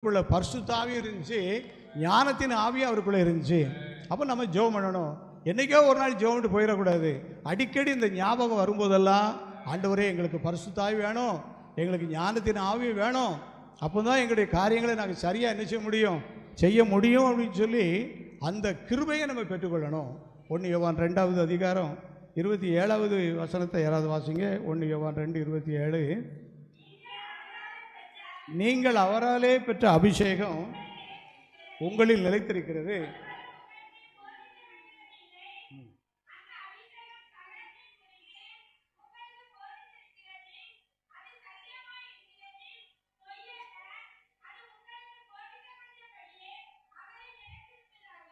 அவருக்குள்ள பரிசுத்த ஆவி இருந்துச்சு, ஞானத்தின் ஆவி அவருக்குள்ளே இருந்துச்சு. அப்போ நம்ம ஜெபம் பண்ணணும். என்றைக்கோ ஒரு நாள் ஜெபம் பண்ணிட்டு போயிடக்கூடாது. அடிக்கடி இந்த ஞாபகம் வரும்போதெல்லாம், ஆண்டவரே எங்களுக்கு பரிசுத்த ஆவி வேணும், எங்களுக்கு ஞானத்தின் ஆவி வேணும், அப்போ தான் எங்களுடைய காரியங்களை நாங்கள் சரியாக என்ன செய்ய முடியும் அப்படின்னு சொல்லி அந்த கிருபையை நம்ம பெற்றுக்கொள்ளணும். 1 யோவான் 2வது அதிகாரம் 27வது வசனத்தை யாராவது வாசிங்க. 1 யோவான் 2:27. நீங்கள் அவராலே பெற்ற அபிஷேகம் உங்களில் நிலைத்திருக்கிறது.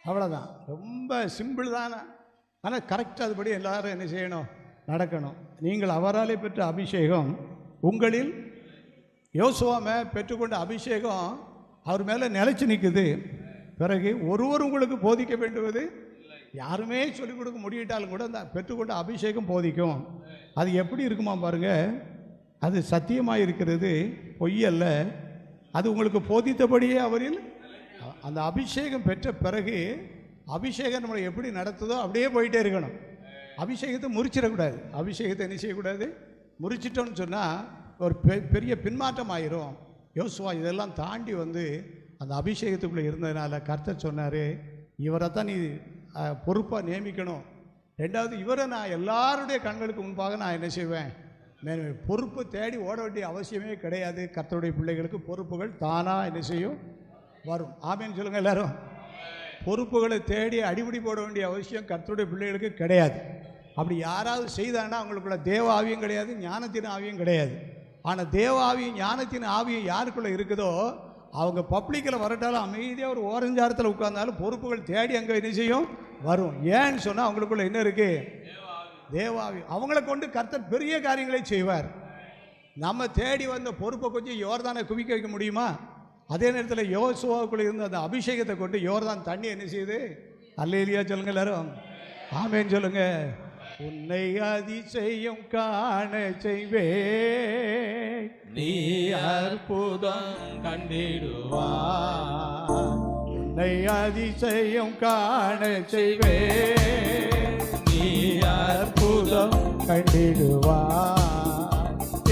அவ்வளோதான், ரொம்ப சிம்பிள் தானே. ஆனால் கரெக்டாக அதுபடி எல்லாரும் என்ன செய்யணும், நடக்கணும். நீங்கள் அவராலே பெற்ற அபிஷேகம் உங்களில், யோசுவாவை பெற்றுக்கொண்ட அபிஷேகம் அவர் மேலே நிலைச்சி நிற்குது. பிறகு ஒருவர் உங்களுக்கு போதிக்க வேண்டுவது, யாருமே சொல்லிக் கொடுக்க முடியிட்டாலும் கூட அந்த பெற்றுக்கொண்ட அபிஷேகம் போதிக்கும். அது எப்படி இருக்குமா பாருங்கள், அது சத்தியமாக இருக்கிறது, பொய்யல்ல. அது உங்களுக்கு போதித்தபடியே அவரில். அந்த அபிஷேகம் பெற்ற பிறகு அபிஷேகம் நம்மளை எப்படி நடத்துதோ அப்படியே போயிட்டே இருக்கணும். அபிஷேகத்தை முறிச்சிடக்கூடாது. அபிஷேகத்தை என்ன செய்யக்கூடாது, முறிச்சிட்டோன்னு சொன்னால் ஒரு பெரிய பின்மாற்றம் ஆயிரும். யோசுவா இதெல்லாம் தாண்டி வந்து அந்த அபிஷேகத்துக்குள்ளே இருந்ததுனால கர்த்தர் சொன்னார், இவரை தான் நீ பொறுப்பாக நியமிக்கணும். 2வது, இவரை நான் எல்லாருடைய கண்களுக்கு முன்பாக நான் என்ன செய்வேன், பொறுப்பு தேடி ஓட வேண்டிய அவசியமே கிடையாது. கர்த்தருடைய பிள்ளைகளுக்கு பொறுப்புகள் தானாக என்ன செய்யும், வரும். ஆமேன்னு சொல்லுங்கள் எல்லாரும். பொறுப்புகளை தேடி அடிப்படி போட வேண்டிய அவசியம் கர்த்தருடைய பிள்ளைகளுக்கு கிடையாது. அப்படி யாராவது செய்தாங்கன்னா அவங்களுக்குள்ள தேவ ஆவியும் கிடையாது, ஞானத்தின் ஆவியும் கிடையாது. ஆனால் தேவ ஆவியும் ஞானத்தின் ஆவியும் யாருக்குள்ளே இருக்குதோ அவங்க பப்ளிக்கில் வரட்டாலும் அமைதியாக ஒரு ஓரஞ்சாரத்தில் உட்கார்ந்தாலும் பொறுப்புகள் தேடி அங்கே என்ன செய்யும், வரும். ஏன்னு சொன்னால் அவங்களுக்குள்ள என்ன இருக்குது, தேவாவி. அவங்கள கொண்டு கர்த்தர் பெரிய காரியங்களை செய்வார். நம்ம தேடி வந்த பொறுப்பை கொஞ்சம் யோர்தானை குவிக்க வைக்க முடியுமா? அதே நேரத்தில் யோசுவாவுக்குள்ளே இருந்த அந்த அபிஷேகத்தை கொண்டு யோர்தான் தண்ணி என்ன செய்யுது, அல்லேலூயா சொல்லுங்க எல்லாரும், ஆமேன்னு சொல்லுங்க. உன்னை அதிசயம் காண செய்வே, நீ அற்புதம் கண்டிடுவா. உன்னை அதிசயம் காண செய்வே, நீ அற்புதம் கண்டிடுவா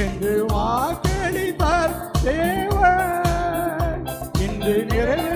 என்று வாக்களித்தார் தேவன். இன்று நிறைவே